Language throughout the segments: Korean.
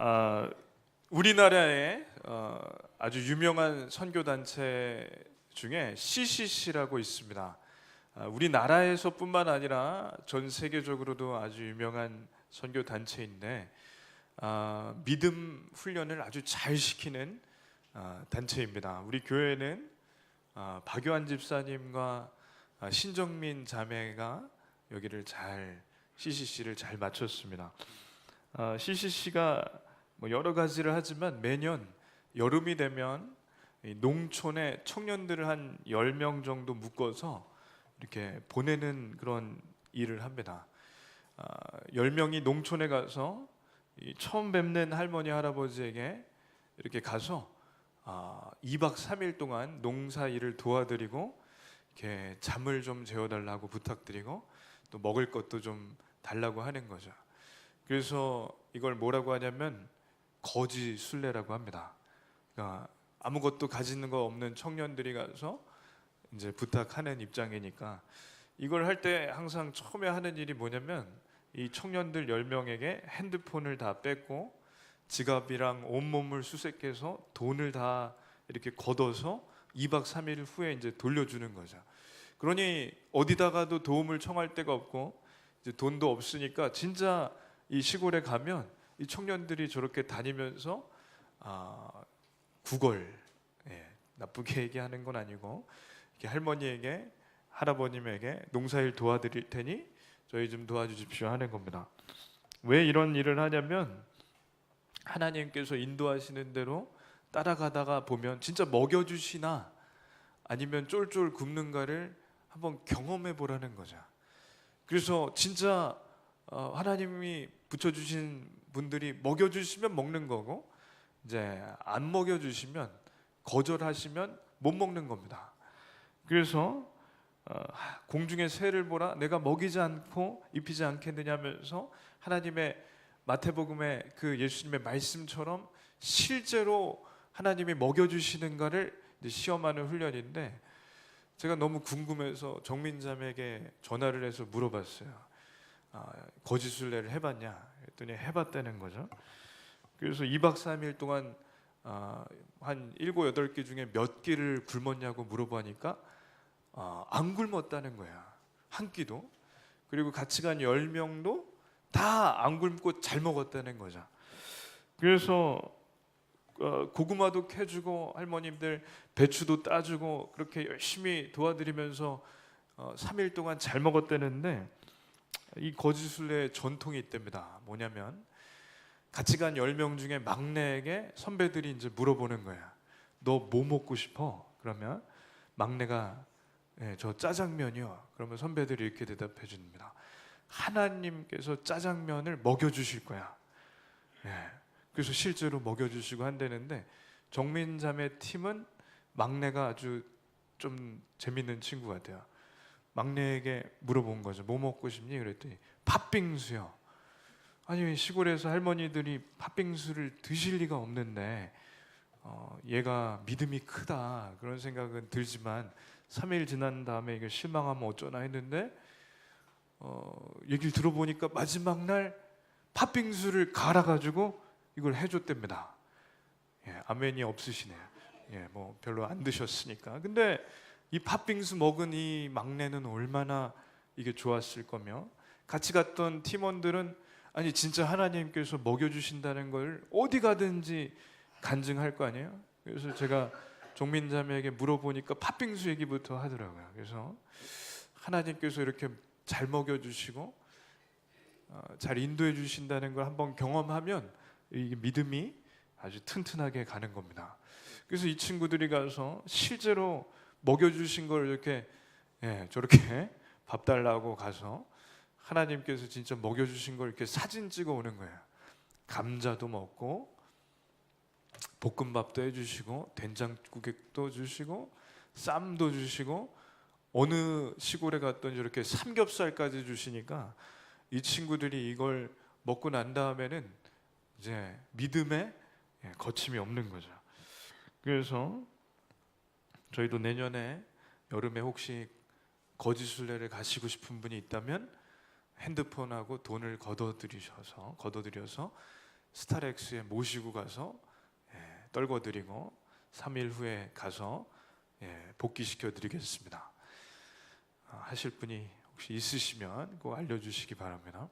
아, 우리나라에 아주 유명한 선교 단체 중에 CCC라고 있습니다. 우리나라에서뿐만 아니라 전 세계적으로도 아주 유명한 선교 단체인데 믿음 훈련을 아주 잘 시키는 단체입니다. 우리 교회는 박요한 집사님과 신정민 자매가 여기를 CCC를 잘 마쳤습니다. CCC가 뭐 여러 가지를 하지만 매년 여름이 되면 이 농촌에 청년들을 한 10명 정도 묶어서 이렇게 보내는 그런 일을 합니다. 10명이 농촌에 가서 이 처음 뵙는 할머니 할아버지에게 이렇게 가서 2박 3일 동안 농사 일을 도와드리고 이렇게 잠을 좀 재워달라고 부탁드리고 또 먹을 것도 좀 달라고 하는 거죠. 그래서 이걸 뭐라고 하냐면 거지 순례라고 합니다. 그러니까 아무것도 가지는 거 없는 청년들이 가서 이제 부탁하는 입장이니까 이걸 할 때 항상 처음에 하는 일이 뭐냐면 이 청년들 10명에게 핸드폰을 다 뺏고 지갑이랑 온몸을 수색해서 돈을 다 이렇게 걷어서 2박 3일 후에 이제 돌려주는 거죠. 그러니 어디다가도 도움을 청할 데가 없고 이제 돈도 없으니까 진짜 이 시골에 가면 이 청년들이 저렇게 다니면서 구걸, 나쁘게 얘기하는 건 아니고 이렇게 할머니에게 할아버님에게 농사일 도와드릴 테니 저희 좀 도와주십시오 하는 겁니다. 왜 이런 일을 하냐면 하나님께서 인도하시는 대로 따라가다가 보면 진짜 먹여주시나 아니면 쫄쫄 굶는가를 한번 경험해 보라는 거죠. 그래서 진짜 하나님이 붙여주신 분들이 먹여주시면 먹는 거고 이제 안 먹여주시면 거절하시면 못 먹는 겁니다. 그래서 공중의 새를 보라 내가 먹이지 않고 입히지 않겠느냐면서 하나님의 마태복음의 그 예수님의 말씀처럼 실제로 하나님이 먹여주시는가를 시험하는 훈련인데 제가 너무 궁금해서 정민자매에게 전화를 해서 물어봤어요. 거짓순례를 해봤냐 했더니 해봤다는 거죠. 그래서 2박 3일 동안 한 7, 8끼 중에 몇 끼를 굶었냐고 물어보니까 안 굶었다는 거야. 한 끼도. 그리고 같이 간 10명도 다 안 굶고 잘 먹었다는 거죠. 그래서 고구마도 캐주고 할머님들 배추도 따주고 그렇게 열심히 도와드리면서 3일 동안 잘 먹었다는데 이 거짓순례의 전통이 있답니다. 뭐냐면 같이 간 10명 중에 막내에게 선배들이 이제 물어보는 거야. 너 뭐 먹고 싶어? 그러면 막내가 저 짜장면이요. 그러면 선배들이 이렇게 대답해 줍니다. 하나님께서 짜장면을 먹여주실 거야. 그래서 실제로 먹여주시고 한다는데 정민자매 팀은 막내가 아주 좀 재밌는 친구 같아요. 막내에게 물어본 거죠. 뭐 먹고 싶니? 그랬더니 팥빙수요. 아니 시골에서 할머니들이 팥빙수를 드실 리가 없는데 얘가 믿음이 크다 그런 생각은 들지만 3일 지난 다음에 이게 실망하면 어쩌나 했는데 얘기를 들어보니까 마지막 날 팥빙수를 갈아가지고 이걸 해줬답니다. 아멘이 없으시네요. 뭐 별로 안 드셨으니까. 근데 이 팥빙수 먹은 이 막내는 얼마나 이게 좋았을 거며 같이 갔던 팀원들은 아니 진짜 하나님께서 먹여주신다는 걸 어디 가든지 간증할 거 아니에요. 그래서 제가 종민자매에게 물어보니까 팥빙수 얘기부터 하더라고요. 그래서 하나님께서 이렇게 잘 먹여주시고 잘 인도해 주신다는 걸 한번 경험하면 이 믿음이 아주 튼튼하게 가는 겁니다. 그래서 이 친구들이 가서 실제로 먹여주신 걸 이렇게 저렇게 밥 달라고 가서 하나님께서 진짜 먹여주신 걸 이렇게 사진 찍어 오는 거예요. 감자도 먹고 볶음밥도 해주시고 된장국도 주시고 쌈도 주시고 어느 시골에 갔더니 이렇게 삼겹살까지 주시니까 이 친구들이 이걸 먹고 난 다음에는 이제 믿음에 거침이 없는 거죠. 그래서 저희도 내년에 여름에 혹시 거짓순례를 가시고 싶은 분이 있다면 핸드폰하고 돈을 걷어들여서 스타렉스에 모시고 가서 떨궈드리고 3일 후에 가서 복귀시켜 드리겠습니다. 하실 분이 혹시 있으시면 꼭 알려주시기 바랍니다.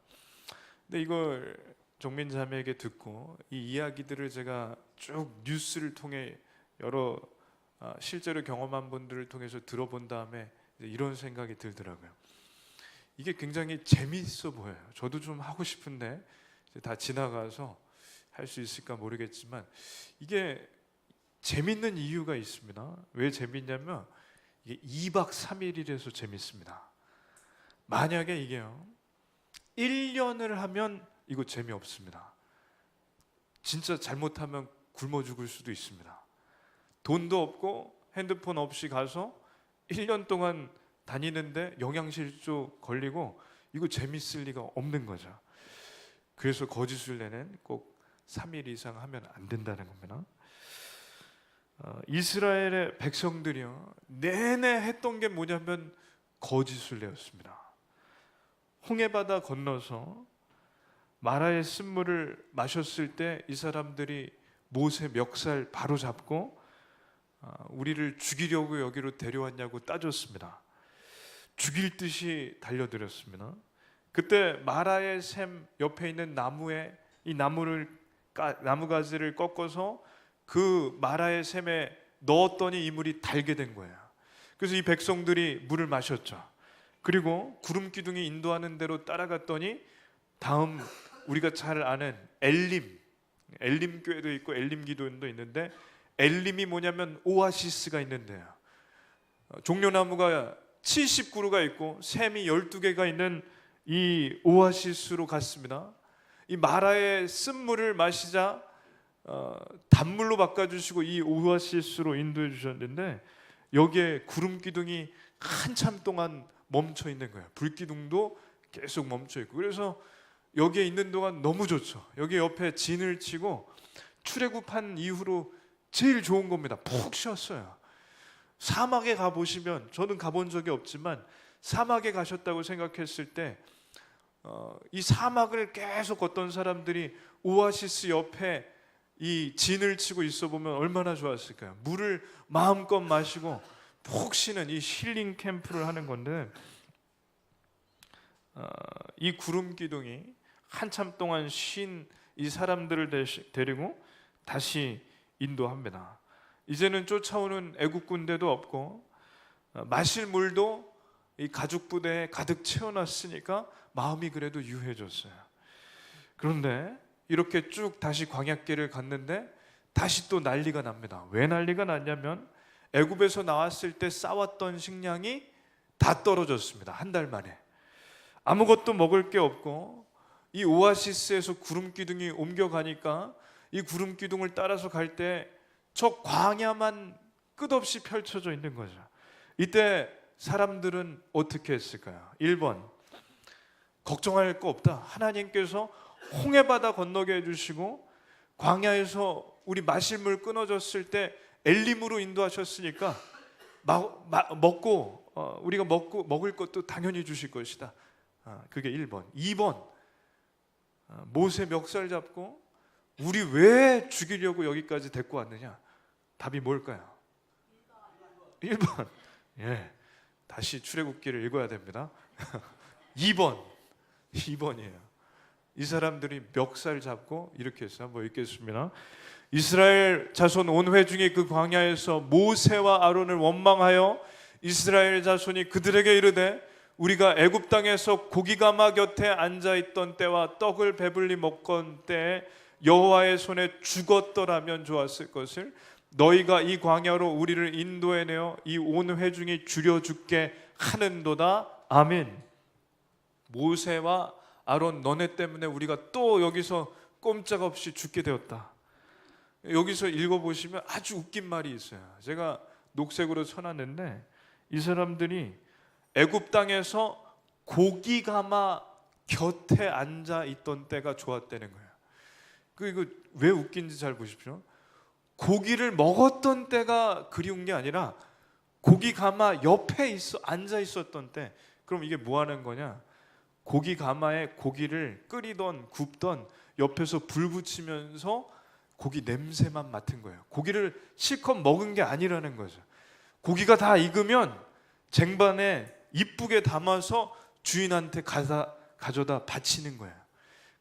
근데 이걸 종민자매에게 듣고 이 이야기들을 제가 쭉 뉴스를 통해 여러 실제로 경험한 분들을 통해서 들어본 다음에 이런 생각이 들더라고요. 이게 굉장히 재미있어 보여요. 저도 좀 하고 싶은데 이제 다 지나가서 할 수 있을까 모르겠지만 이게 재밌는 이유가 있습니다. 왜 재밌냐면 이게 2박 3일이라서 재밌습니다. 만약에 이게요 1년을 하면 이거 재미없습니다. 진짜 잘못하면 굶어 죽을 수도 있습니다. 돈도 없고 핸드폰 없이 가서 1년 동안 다니는데 영양실조 걸리고 이거 재밌을 리가 없는 거죠. 그래서 거짓순례는 꼭 3일 이상 하면 안 된다는 겁니다. 이스라엘의 백성들이요 내내 했던 게 뭐냐면 거짓순례였습니다. 홍해바다 건너서 마라의 쓴물을 마셨을 때 이 사람들이 모세 멱살 바로 잡고 우리를 죽이려고 여기로 데려왔냐고 따졌습니다. 죽일 듯이 달려들었습니다. 그때 마라의 샘 옆에 있는 나무에 이 나무가지를 꺾어서 그 마라의 샘에 넣었더니 이 물이 달게 된 거예요. 그래서 이 백성들이 물을 마셨죠. 그리고 구름 기둥이 인도하는 대로 따라갔더니 다음 우리가 잘 아는 엘림 교회도 있고 엘림 기도원도 있는데 엘림이 뭐냐면 오아시스가 있는데요. 종려나무가 70그루가 있고 샘이 12개가 있는 이 오아시스로 갔습니다. 이 마라의 쓴물을 마시자 단물로 바꿔주시고 이 오아시스로 인도해 주셨는데 여기에 구름 기둥이 한참 동안 멈춰 있는 거예요. 불 기둥도 계속 멈춰 있고 그래서 여기에 있는 동안 너무 좋죠. 여기 옆에 진을 치고 출애굽한 이후로 제일 좋은 겁니다. 푹 쉬었어요. 사막에 가보시면 저는 가본 적이 없지만 사막에 가셨다고 생각했을 때 이 사막을 계속 걷던 사람들이 오아시스 옆에 이 진을 치고 있어 보면 얼마나 좋았을까요? 물을 마음껏 마시고 푹 쉬는 이 힐링 캠프를 하는 건데 이 구름 기둥이 한참 동안 쉰 이 사람들을 데리고 다시 인도합니다. 이제는 쫓아오는 애국 군대도 없고 마실 물도 이 가죽 부대에 가득 채워놨으니까 마음이 그래도 유해졌어요. 그런데 이렇게 쭉 다시 광야길을 갔는데 다시 또 난리가 납니다. 왜 난리가 났냐면 애굽에서 나왔을 때 싸왔던 식량이 다 떨어졌습니다. 한 달 만에 아무것도 먹을 게 없고 이 오아시스에서 구름 기둥이 옮겨가니까 이 구름 기둥을 따라서 갈 때 저 광야만 끝없이 펼쳐져 있는 거죠. 이때 사람들은 어떻게 했을까요? 1번 걱정할 거 없다. 하나님께서 홍해바다 건너게 해주시고 광야에서 우리 마실 물 끊어졌을 때 엘림으로 인도하셨으니까 먹고 우리가 먹을 것도 당연히 주실 것이다. 그게 1번. 2번 모세 멱살 잡고 우리 왜 죽이려고 여기까지 데리고 왔느냐? 답이 뭘까요? 1번. 예, 다시 출애굽기를 읽어야 됩니다. 2번이에요. 이 사람들이 멱살 잡고 이렇게 했어요. 한번 읽겠습니다. 이스라엘 자손 온 회중이 그 광야에서 모세와 아론을 원망하여 이스라엘 자손이 그들에게 이르되 우리가 애굽 땅에서 고기가마 곁에 앉아 있던 때와 떡을 배불리 먹던 때에 여호와의 손에 죽었더라면 좋았을 것을 너희가 이 광야로 우리를 인도해내어 이 온 회중이 죽여 죽게 하는도다. 아멘. 모세와 아론 너네 때문에 우리가 또 여기서 꼼짝없이 죽게 되었다. 여기서 읽어보시면 아주 웃긴 말이 있어요. 제가 녹색으로 쳐놨는데 이 사람들이 애굽 땅에서 고기가마 곁에 앉아 있던 때가 좋았다는 거예요. 이거 왜 웃긴지 잘 보십시오. 고기를 먹었던 때가 그리운 게 아니라 고기가마 옆에 앉아 있었던 때. 그럼 이게 뭐 하는 거냐? 고기가마에 고기를 끓이던 굽던 옆에서 불 붙이면서 고기 냄새만 맡은 거예요. 고기를 실컷 먹은 게 아니라는 거죠. 고기가 다 익으면 쟁반에 이쁘게 담아서 주인한테 가져다 바치는 거예요.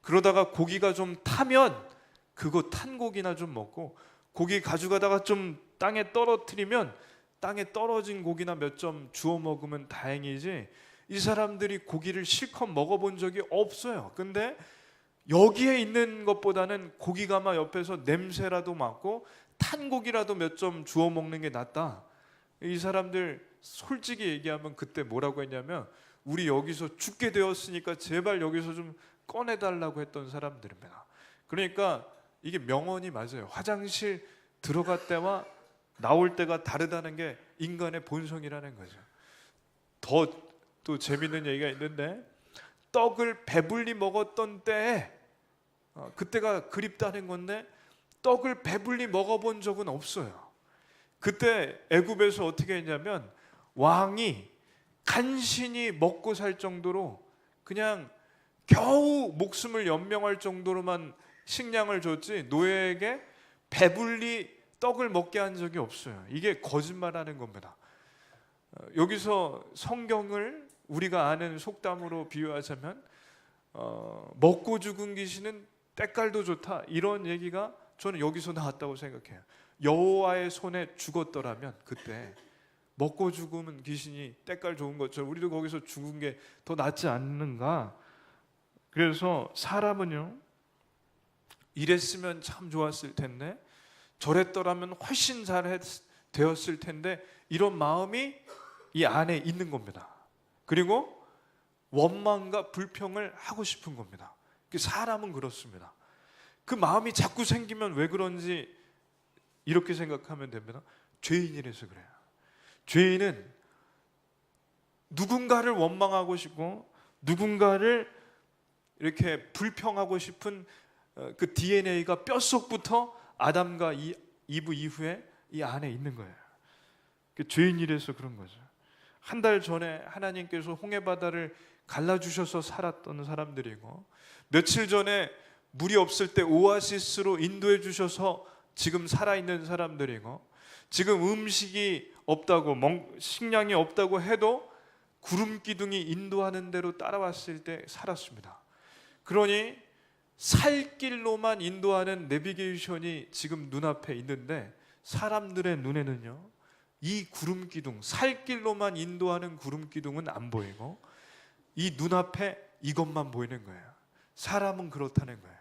그러다가 고기가 좀 타면 그거 탄 고기나 좀 먹고, 고기 가져가다가 좀 땅에 떨어뜨리면 땅에 떨어진 고기나 몇 점 주워 먹으면 다행이지, 이 사람들이 고기를 실컷 먹어본 적이 없어요. 근데 여기에 있는 것보다는 고기가마 옆에서 냄새라도 맡고 탄 고기라도 몇 점 주워 먹는 게 낫다. 이 사람들 솔직히 얘기하면 그때 뭐라고 했냐면, 우리 여기서 죽게 되었으니까 제발 여기서 좀 꺼내달라고 했던 사람들입니다. 그러니까 이게 명언이 맞아요. 화장실 들어갈 때와 나올 때가 다르다는 게 인간의 본성이라는 거죠. 더 또 재밌는 얘기가 있는데, 떡을 배불리 먹었던 때에 그때가 그립다는 건데, 떡을 배불리 먹어본 적은 없어요. 그때 애굽에서 어떻게 했냐면, 왕이 간신히 먹고 살 정도로 그냥 겨우 목숨을 연명할 정도로만 식량을 줬지, 노예에게 배불리 떡을 먹게 한 적이 없어요. 이게 거짓말하는 겁니다. 여기서 성경을 우리가 아는 속담으로 비유하자면, 먹고 죽은 귀신은 때깔도 좋다, 이런 얘기가 저는 여기서 나왔다고 생각해요. 여호와의 손에 죽었더라면, 그때 먹고 죽으면 귀신이 때깔 좋은 것처럼 우리도 거기서 죽은 게 더 낫지 않는가. 그래서 사람은요, 이랬으면 참 좋았을 텐데, 저랬더라면 훨씬 잘 되었을 텐데, 이런 마음이 이 안에 있는 겁니다. 그리고 원망과 불평을 하고 싶은 겁니다. 사람은 그렇습니다. 그 마음이 자꾸 생기면 왜 그런지 이렇게 생각하면 됩니다. 죄인이라서 그래요. 죄인은 누군가를 원망하고 싶고 누군가를 이렇게 불평하고 싶은 그 DNA가 뼛속부터 아담과 이브 이후에 이 안에 있는 거예요. 죄인이라서 그런 거죠. 한 달 전에 하나님께서 홍해바다를 갈라주셔서 살았던 사람들이고, 며칠 전에 물이 없을 때 오아시스로 인도해 주셔서 지금 살아있는 사람들이고, 지금 음식이 없다고, 식량이 없다고 해도 구름 기둥이 인도하는 대로 따라왔을 때 살았습니다. 그러니 살 길로만 인도하는 내비게이션이 지금 눈앞에 있는데, 사람들의 눈에는요, 이 구름 기둥, 살 길로만 인도하는 구름 기둥은 안 보이고 이 눈앞에 이것만 보이는 거예요. 사람은 그렇다는 거예요.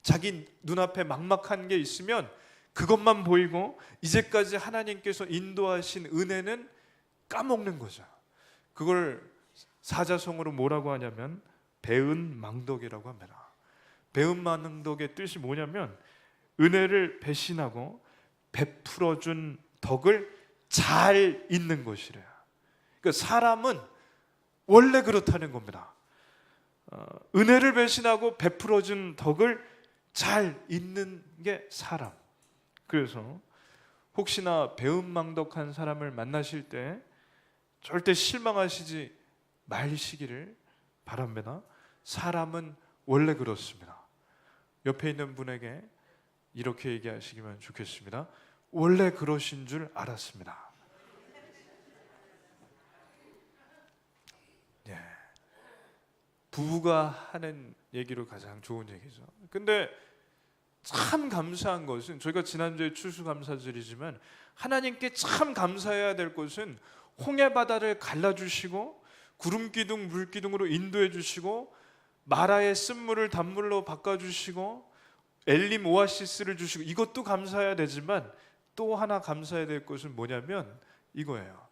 자기 눈앞에 막막한 게 있으면 그것만 보이고, 이제까지 하나님께서 인도하신 은혜는 까먹는 거죠. 그걸 사자성어로 뭐라고 하냐면 배은망덕이라고 합니다. 배은망덕의 뜻이 뭐냐면, 은혜를 배신하고 베풀어준 덕을 잘 잇는 것이래요. 그러니까 사람은 원래 그렇다는 겁니다. 은혜를 배신하고 베풀어준 덕을 잘 잇는 게 사람. 그래서 혹시나 배은망덕한 사람을 만나실 때 절대 실망하시지 마시기를 바랍니다. 사람은 원래 그렇습니다. 옆에 있는 분에게 이렇게 얘기하시기만 좋겠습니다. 원래 그러신 줄 알았습니다. 네. 부부가 하는 얘기로 가장 좋은 얘기죠. 근데 참 감사한 것은, 저희가 지난주에 추수감사절이지만 하나님께 참 감사해야 될 것은, 홍해바다를 갈라주시고 구름기둥 물기둥으로 인도해 주시고 마라의 쓴물을 단물로 바꿔주시고 엘림 오아시스를 주시고, 이것도 감사해야 되지만 또 하나 감사해야 될 것은 뭐냐면 이거예요.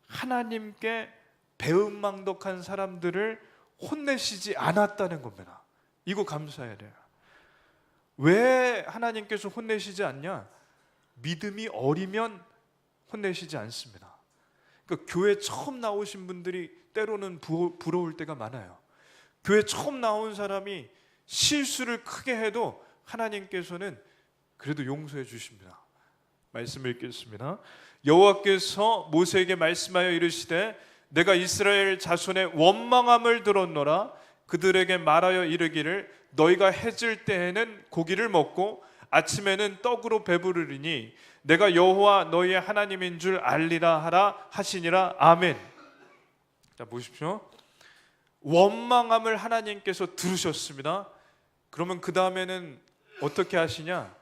하나님께 배은망덕한 사람들을 혼내시지 않았다는 겁니다. 이거 감사해야 돼요. 왜 하나님께서 혼내시지 않냐? 믿음이 어리면 혼내시지 않습니다. 그러니까 교회 처음 나오신 분들이 때로는 부러울 때가 많아요. 교회 처음 나온 사람이 실수를 크게 해도 하나님께서는 그래도 용서해 주십니다. 말씀을 읽겠습니다. 여호와께서 모세에게 말씀하여 이르시되, 내가 이스라엘 자손의 원망함을 들었노라. 그들에게 말하여 이르기를, 너희가 해질 때에는 고기를 먹고 아침에는 떡으로 배부르리니 내가 여호와 너희의 하나님인 줄 알리라 하라 하시니라. 아멘. 자, 보십시오. 원망함을 하나님께서 들으셨습니다. 그러면 그 다음에는 어떻게 하시냐?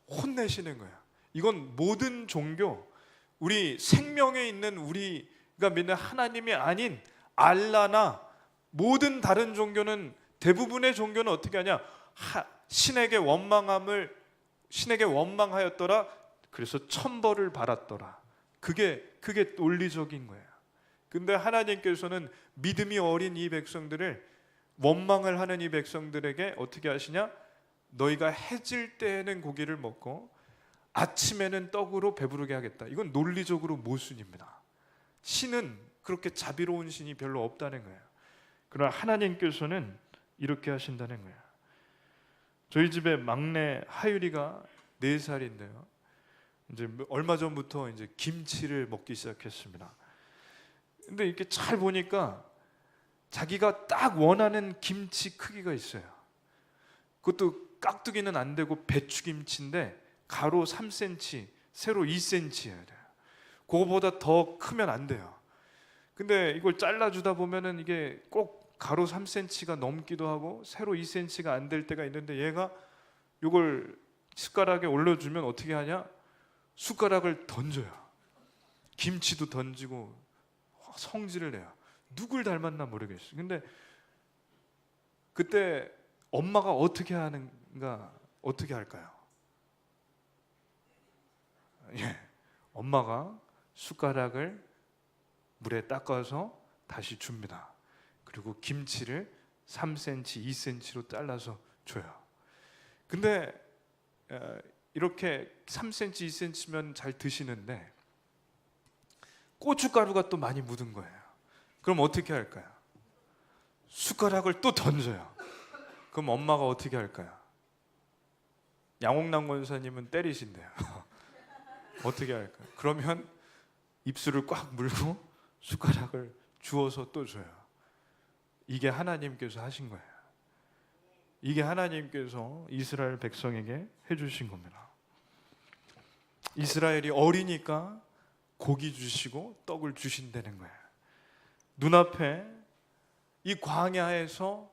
혼내시는 거예요. 이건 모든 종교, 우리 생명에 있는 우리가 믿는 하나님이 아닌 알라나 모든 다른 종교는, 대부분의 종교는 어떻게 하냐? 신에게 원망하였더라. 그래서 천벌을 받았더라. 그게 논리적인 거예요. 근데 하나님께서는 믿음이 어린 이 백성들을, 원망을 하는 이 백성들에게 어떻게 하시냐? 너희가 해질 때에는 고기를 먹고 아침에는 떡으로 배부르게 하겠다. 이건 논리적으로 모순입니다. 신은 그렇게 자비로운 신이 별로 없다는 거예요. 그러나 하나님께서는 이렇게 하신다는 거예요. 저희 집에 막내 하율이가 4살인데요. 이제 얼마 전부터 이제 김치를 먹기 시작했습니다. 근데 이렇게 잘 보니까 자기가 딱 원하는 김치 크기가 있어요. 그것도 깍두기는 안 되고 배추김치인데 가로 3cm, 세로 2cm여야 돼요. 그거보다 더 크면 안 돼요. 근데 이걸 잘라주다 보면은 이게 꼭 가로 3cm가 넘기도 하고 세로 2cm가 안 될 때가 있는데, 얘가 이걸 숟가락에 올려주면 어떻게 하냐? 숟가락을 던져요. 김치도 던지고 성질을 내요. 누굴 닮았나 모르겠어요. 근데 그때 엄마가 어떻게 하는가, 어떻게 할까요? 엄마가 숟가락을 물에 닦아서 다시 줍니다. 그리고 김치를 3cm, 2cm로 잘라서 줘요. 근데 이렇게 3cm, 2cm면 잘 드시는데 고춧가루가 또 많이 묻은 거예요. 그럼 어떻게 할까요? 숟가락을 또 던져요. 그럼 엄마가 어떻게 할까요? 양옥남 권사님은 때리신대요. 어떻게 할까요? 그러면 입술을 꽉 물고 숟가락을 주워서 또 줘요. 이게 하나님께서 하신 거예요. 이게 하나님께서 이스라엘 백성에게 해주신 겁니다. 이스라엘이 어리니까 고기 주시고 떡을 주신다는 거예요. 눈앞에 이 광야에서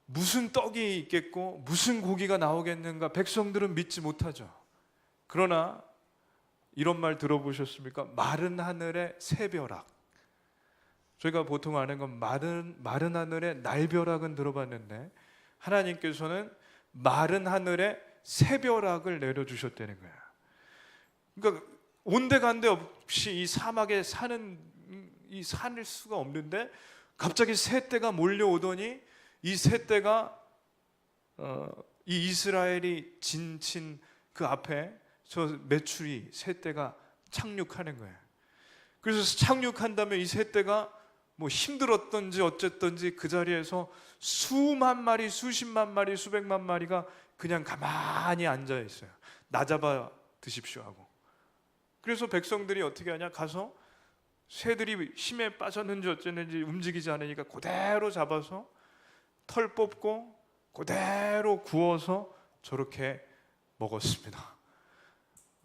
무슨 떡이 있겠고 무슨 고기가 나오겠는가, 백성들은 믿지 못하죠. 그러나 이런 말 들어보셨습니까? 마른 하늘의 새벼락. 저희가 보통 아는 건 마른 하늘의 날벼락은 들어봤는데, 하나님께서는 마른 하늘에 새벼락을 내려주셨다는 거예요. 그러니까 온데간데 없이 이 사막에 살 수가 없는데 갑자기 새떼가 몰려오더니 이 새떼가 이 이스라엘이 진친 그 앞에 저 메추리 새떼가 착륙하는 거예요. 그래서 착륙한 다음에 이 새떼가 뭐 힘들었던지 어쨌든지 그 자리에서 수만 마리, 수십만 마리, 수백만 마리가 그냥 가만히 앉아 있어요. 나 잡아 드십시오 하고. 그래서 백성들이 어떻게 하냐? 가서 새들이 힘에 빠졌는지 어쨌는지 움직이지 않으니까 그대로 잡아서 털 뽑고 그대로 구워서 저렇게 먹었습니다.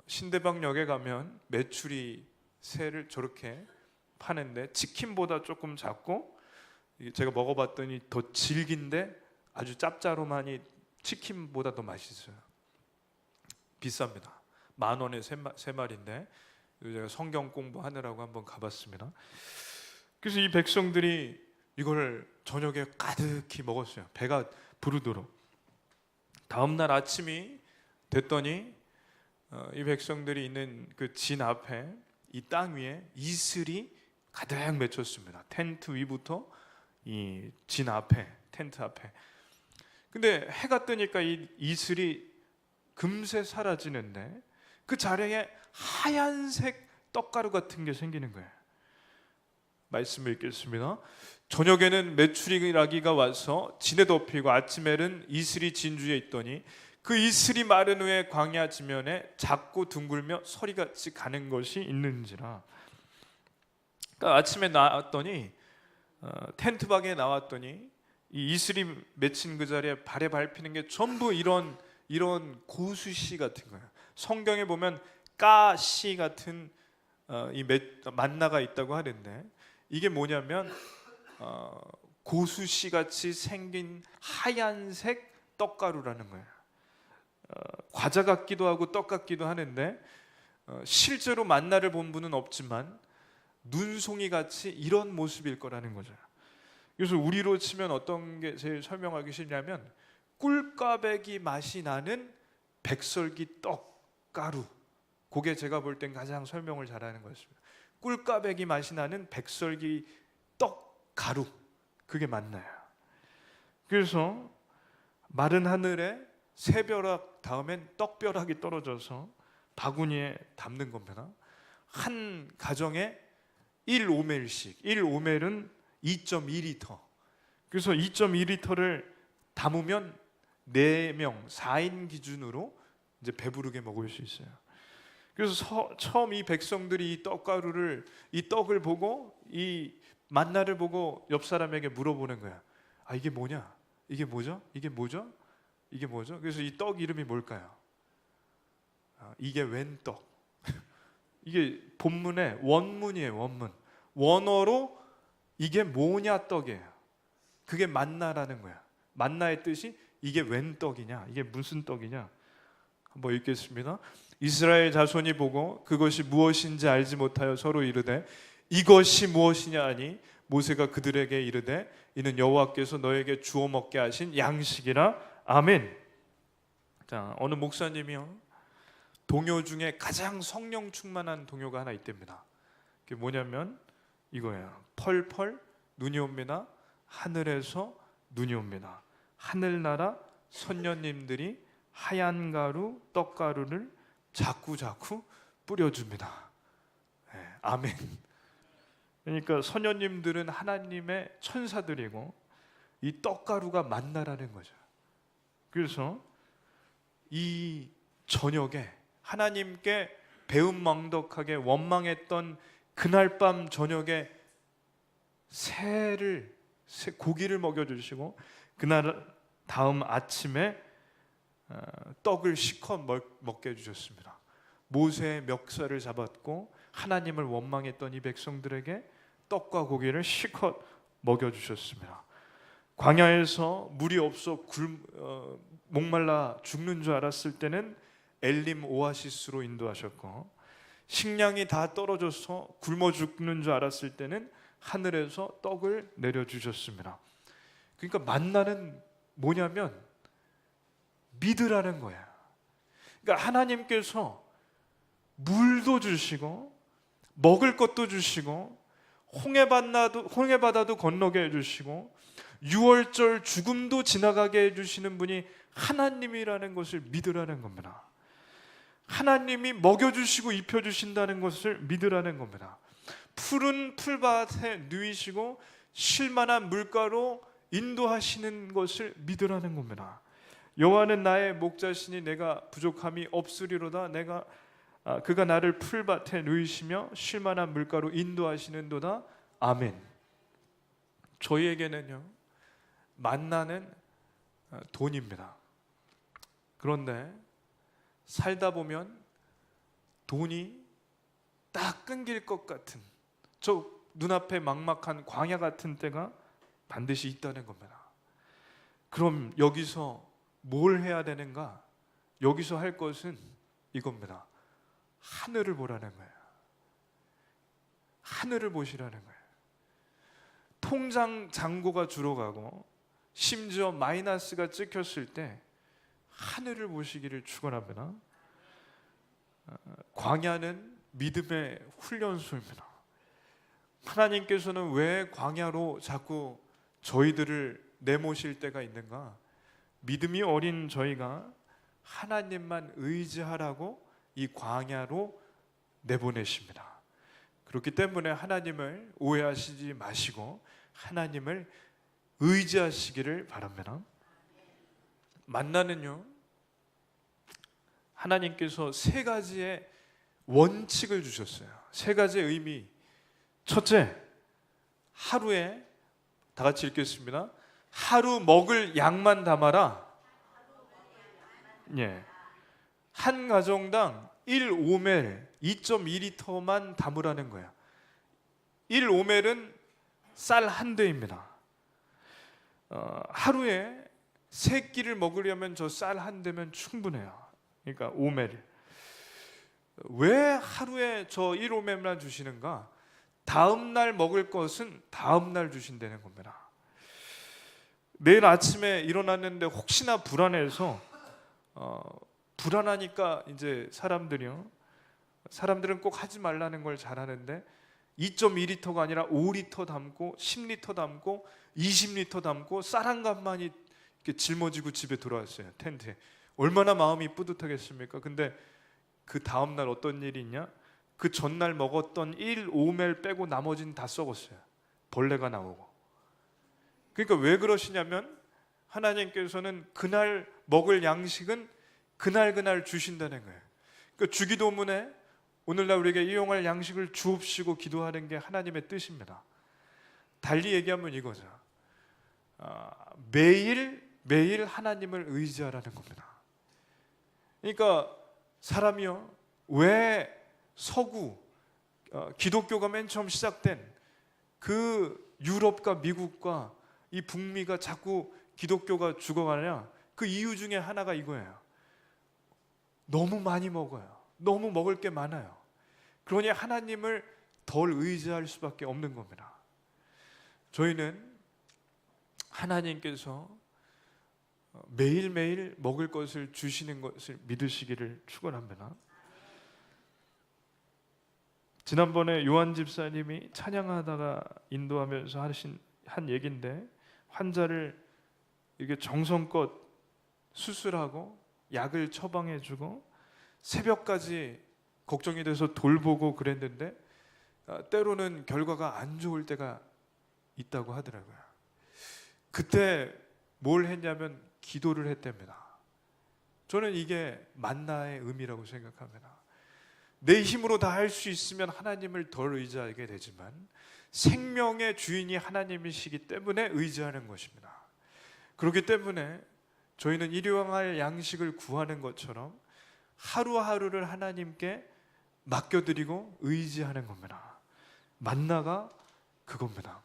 신대방역에 가면 메추리 새를 저렇게 파는데 치킨보다 조금 작고, 제가 먹어봤더니 더 질긴데 아주 짭짤하니 치킨보다 더 맛있어요. 비쌉니다. 10,000원에 3마리인데 제가 성경 공부하느라고 한번 가봤습니다. 그래서 이 백성들이 이걸 저녁에 가득히 먹었어요. 배가 부르도록. 다음날 아침이 됐더니 이 백성들이 있는 그 진 앞에, 이 땅 위에 이슬이 가득 맺혔습니다. 텐트 위부터 이 진 앞에, 텐트 앞에. 근데 해가 뜨니까 이 이슬이 금세 사라지는데 그 자리에 하얀색 떡가루 같은 게 생기는 거예요. 말씀을 읽겠습니다. 저녁에는 메추리나귀가 와서 진에 덮이고 아침에는 이슬이 진주에 있더니 그 이슬이 마른 후에 광야 지면에 작고 둥글며 서리같이 가는 것이 있는지라. 그러니까 아침에 나왔더니 텐트 밖에 나왔더니 이 이슬이 맺힌 그 자리에 발에 밟히는 게 전부 이런 고수씨 같은 거예요. 성경에 보면 가씨 같은 이 만나가 있다고 하는데, 이게 뭐냐면 고수씨 같이 생긴 하얀색 떡가루라는 거예요. 과자 같기도 하고 떡 같기도 하는데 실제로 만나를 본 분은 없지만 눈송이 같이 이런 모습일 거라는 거죠. 그래서 우리로 치면 어떤 게 제일 설명하기 쉽냐면 꿀꽈배기 맛이 나는 백설기 떡가루, 그게 제가 볼 땐 가장 설명을 잘하는 것입니다. 꿀꽈배기 맛이 나는 백설기 떡가루, 그게 만나요. 그래서 마른 하늘에 새벼락 다음엔 떡벼락이 떨어져서 바구니에 담는 겁니다. 한 가정에 1오멜씩, 1오멜은 2.2리터. 그래서 2.2리터를 담으면 4명, 4인 기준으로 이제 배부르게 먹을 수 있어요. 그래서 처음 이 백성들이 이 떡을 보고, 이 만나를 보고 옆 사람에게 물어보는 거야. 아, 이게 뭐냐? 이게 뭐죠? 이게 뭐죠? 이게 뭐죠? 그래서 이 떡 이름이 뭘까요? 이게 웬 떡? 이게 본문의 원문이에요. 원문. 원어로 이게 뭐냐 떡이에요. 그게 만나라는 거야. 만나의 뜻이 이게 웬 떡이냐, 이게 무슨 떡이냐. 한번 읽겠습니다. 이스라엘 자손이 보고 그것이 무엇인지 알지 못하여 서로 이르되 이것이 무엇이냐 하니 모세가 그들에게 이르되 이는 여호와께서 너에게 주어 먹게 하신 양식이라. 아멘. 자, 어느 목사님이요, 동요 중에 가장 성령 충만한 동요가 하나 있답니다. 그게 뭐냐면 이거예요. 펄펄 눈이 옵니다. 하늘에서 눈이 옵니다. 하늘나라 선녀님들이 하얀 가루, 떡가루를 자꾸 뿌려줍니다. 네, 아멘. 그러니까 선녀님들은 하나님의 천사들이고 이 떡가루가 만나라는 거죠. 그래서 이 저녁에 하나님께 배은망덕하게 원망했던 그날 밤 저녁에 고기를 먹여주시고 그날 다음 아침에 떡을 실컷 먹게 해주셨습니다. 모세의 멱살을 잡았고 하나님을 원망했던 이 백성들에게 떡과 고기를 실컷 먹여주셨습니다. 광야에서 물이 없어 목말라 죽는 줄 알았을 때는 엘림 오아시스로 인도하셨고, 식량이 다 떨어져서 굶어 죽는 줄 알았을 때는 하늘에서 떡을 내려주셨습니다. 그러니까 만나는 뭐냐면 믿으라는 거야. 그러니까 하나님께서 물도 주시고 먹을 것도 주시고 홍해바다도 건너게 해주시고 유월절 죽음도 지나가게 해주시는 분이 하나님이라는 것을 믿으라는 겁니다. 하나님이 먹여주시고 입혀주신다는 것을 믿으라는 겁니다. 푸른 풀밭에 누이시고 쉴만한 물가로 인도하시는 것을 믿으라는 겁니다. 여호와는 나의 목자시니 내가 부족함이 없으리로다. 그가 나를 풀밭에 누이시며 쉴만한 물가로 인도하시는도다. 아멘. 저희에게는요, 만나는 돈입니다. 그런데 살다 보면 돈이 딱 끊길 것 같은 저 눈앞에 막막한 광야 같은 때가 반드시 있다는 겁니다. 그럼 여기서 뭘 해야 되는가? 여기서 할 것은 이겁니다. 하늘을 보라는 거예요. 하늘을 보시라는 거예요. 통장 잔고가 줄어가고 심지어 마이너스가 찍혔을 때 하늘을 보시기를 축원합니다. 광야는 믿음의 훈련소입니다. 하나님께서는 왜 광야로 자꾸 저희들을 내모실 때가 있는가? 믿음이 어린 저희가 하나님만 의지하라고 이 광야로 내보내십니다. 그렇기 때문에 하나님을 오해하시지 마시고 하나님을 의지하시기를 바랍니다. 만나는요, 하나님께서 3가지의 원칙을 주셨어요. 3가지의 의미. 첫째, 하루에 다 같이 읽겠습니다. 하루 먹을 양만 담아라. 예. 한 가정당 1오멜 2.2리터만 담으라는 거예요. 1오멜은 쌀 한 대입니다. 하루에 3끼를 먹으려면 저 쌀 한 대면 충분해요. 그러니까 오멜. 왜 하루에 저 1오멜만 주시는가? 다음 날 먹을 것은 다음 날 주신다는 겁니다. 내일 아침에 일어났는데 혹시나 불안해서 불안하니까 이제 사람들은 꼭 하지 말라는 걸 잘하는데 2.2리터가 아니라 5리터 담고 10리터 담고 20리터 담고 쌀 한 갑만이 이렇게 짊어지고 집에 돌아왔어요. 텐트에. 얼마나 마음이 뿌듯하겠습니까? 근데 그 다음 날 어떤 일이 있냐? 그 전날 먹었던 1오멜 빼고 나머지는 다 썩었어요. 벌레가 나오고. 그러니까 왜 그러시냐면 하나님께서는 그날 먹을 양식은 그날 주신다는 거예요. 그러니까 주기도문에 오늘날 우리에게 이용할 양식을 주옵시고 기도하는 게 하나님의 뜻입니다. 달리 얘기하면 이거죠. 매일 하나님을 의지하라는 겁니다. 그러니까 사람이요, 왜 서구 기독교가 맨 처음 시작된 그 유럽과 미국과 이 북미가 자꾸 기독교가 죽어가냐? 그 이유 중에 하나가 이거예요. 너무 많이 먹어요. 너무 먹을 게 많아요. 그러니 하나님을 덜 의지할 수밖에 없는 겁니다. 저희는 하나님께서 매일매일 먹을 것을 주시는 것을 믿으시기를 축원합니다. 지난번에 요한 집사님이 찬양하다가 인도하면서 하신 한 얘기인데, 환자를 이게 정성껏 수술하고 약을 처방해주고 새벽까지 걱정이 돼서 돌보고 그랬는데 때로는 결과가 안 좋을 때가 있다고 하더라고요. 그때 뭘 했냐면 기도를 했답니다. 저는 이게 만나의 의미라고 생각합니다. 내 힘으로 다 할 수 있으면 하나님을 덜 의지하게 되지만 생명의 주인이 하나님이시기 때문에 의지하는 것입니다. 그렇기 때문에 저희는 일용할 양식을 구하는 것처럼 하루하루를 하나님께 맡겨드리고 의지하는 겁니다. 만나가 그겁니다.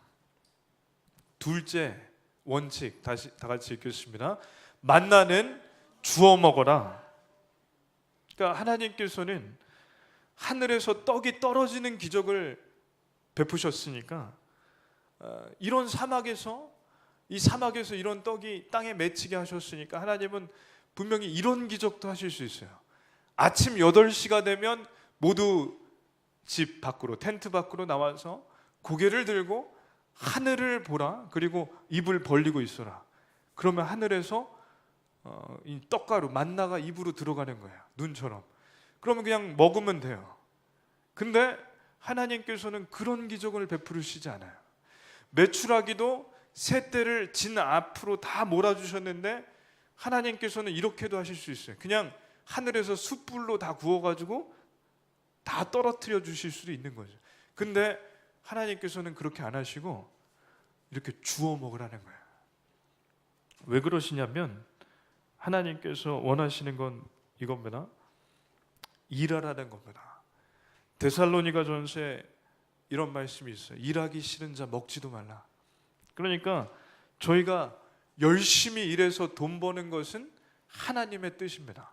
둘째 원칙, 다시 다 같이 읽겠습니다. 만나는 주워 먹어라. 그러니까 하나님께서는 하늘에서 떡이 떨어지는 기적을 베푸셨으니까 이런 사막에서 이런 떡이 땅에 맺히게 하셨으니까 하나님은 분명히 이런 기적도 하실 수 있어요. 아침 8시가 되면 모두 집 밖으로, 텐트 밖으로 나와서 고개를 들고 하늘을 보라. 그리고 입을 벌리고 있어라. 그러면 하늘에서 이 떡가루, 만나가 입으로 들어가는 거예요. 눈처럼. 그러면 그냥 먹으면 돼요. 근데 하나님께서는 그런 기적을 베푸시지 않아요. 메추라기도 새 떼를 진 앞으로 다 몰아주셨는데 하나님께서는 이렇게도 하실 수 있어요. 그냥 하늘에서 숯불로 다 구워가지고 다 떨어뜨려 주실 수도 있는 거죠. 근데 하나님께서는 그렇게 안 하시고 이렇게 주워 먹으라는 거예요. 왜 그러시냐면 하나님께서 원하시는 건 이겁니다. 일하라는 겁니다. 데살로니가 전서에 이런 말씀이 있어요. 일하기 싫은 자 먹지도 말라. 그러니까 저희가 열심히 일해서 돈 버는 것은 하나님의 뜻입니다.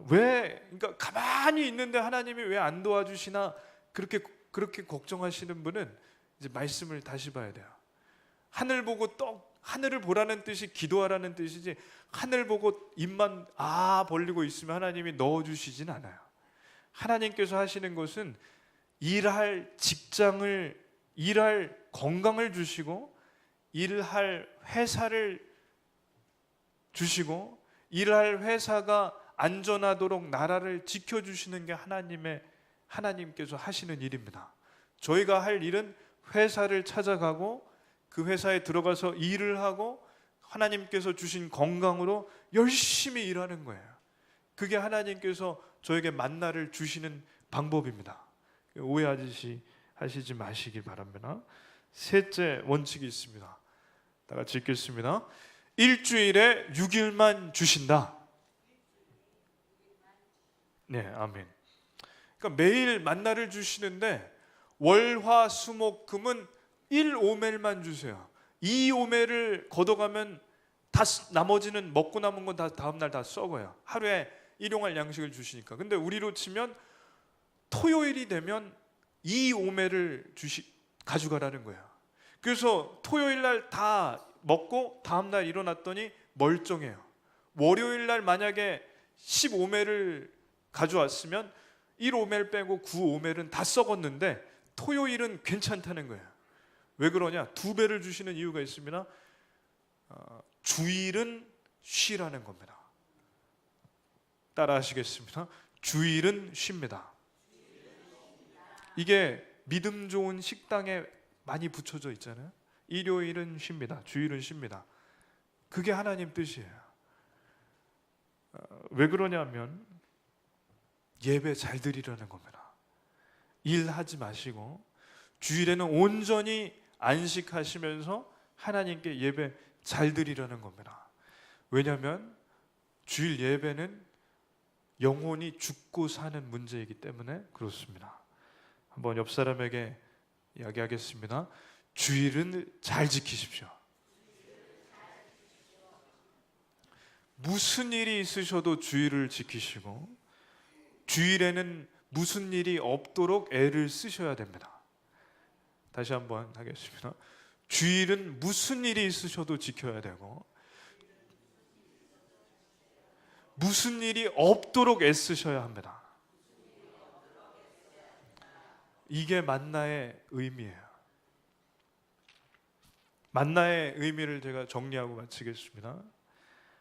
그러니까 가만히 있는데 하나님이 왜 안 도와주시나 그렇게 걱정하시는 분은 이제 말씀을 다시 봐야 돼요. 하늘 보고 하늘을 보라는 뜻이 기도하라는 뜻이지, 하늘 보고 입만 벌리고 있으면 하나님이 넣어주시진 않아요. 하나님께서 하시는 것은 일할 건강을 주시고, 일할 회사를 주시고, 일할 회사가 안전하도록 나라를 지켜주시는 게 하나님께서 하시는 일입니다. 저희가 할 일은 회사를 찾아가고 그 회사에 들어가서 일을 하고 하나님께서 주신 건강으로 열심히 일하는 거예요. 그게 하나님께서 저에게 만나를 주시는 방법입니다. 오해하시지 마시길 바랍니다. 셋째 원칙이 있습니다. 다 같이 읽겠습니다. 일주일에 6일만 주신다. 네, 아멘. 그러니까 매일 만나를 주시는데 월화수목금은 1오멜만 주세요. 2오멜을 걷어가면 다 나머지는 먹고 남은 건 다 다음날 다 썩어요. 하루에 일용할 양식을 주시니까. 근데 우리로 치면 토요일이 되면 2오멜을 가져가라는 거예요. 그래서 토요일 날 다 먹고 다음날 일어났더니 멀쩡해요. 월요일 날 만약에 15멜을 가져왔으면 1오멜 빼고 9오멜은 다 썩었는데 토요일은 괜찮다는 거예요. 왜 그러냐? 2배를 주시는 이유가 있습니다. 주일은 쉬라는 겁니다. 따라 하시겠습니다. 주일은 쉽니다. 이게 믿음 좋은 식당에 많이 붙여져 있잖아요. 일요일은 쉽니다. 주일은 쉽니다. 그게 하나님 뜻이에요. 왜 그러냐면 예배 잘 드리라는 겁니다. 일하지 마시고 주일에는 온전히 안식하시면서 하나님께 예배 잘 드리라는 겁니다. 왜냐하면 주일 예배는 영혼이 죽고 사는 문제이기 때문에 그렇습니다. 한번 옆 사람에게 이야기하겠습니다. 주일은 잘 지키십시오. 무슨 일이 있으셔도 주일을 지키시고 주일에는 무슨 일이 없도록 애를 쓰셔야 됩니다. 다시 한번 하겠습니다. 주일은 무슨 일이 있으셔도 지켜야 되고 무슨 일이 없도록 애쓰셔야 합니다. 이게 만나의 의미예요. 만나의 의미를 제가 정리하고 마치겠습니다.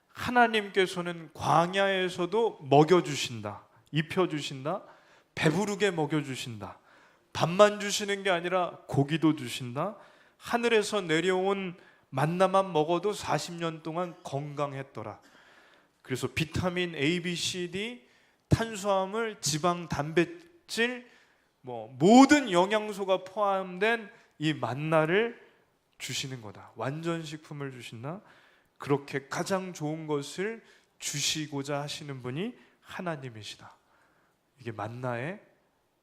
하나님께서는 광야에서도 먹여주신다, 입혀주신다, 배부르게 먹여주신다. 밥만 주시는 게 아니라 고기도 주신다. 하늘에서 내려온 만나만 먹어도 40년 동안 건강했더라. 그래서 비타민 A, B, C, D, 탄수화물, 지방, 단백질, 모든 영양소가 포함된 이 만나를 주시는 거다. 완전식품을 주신다. 그렇게 가장 좋은 것을 주시고자 하시는 분이 하나님이시다. 이게 만나의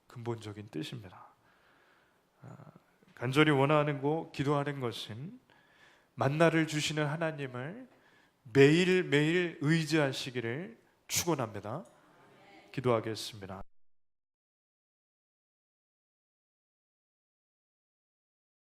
근본적인 뜻입니다. 간절히 원하는 거, 기도하는 것은 만나를 주시는 하나님을 매일매일 의지하시기를 축원합니다. 기도하겠습니다.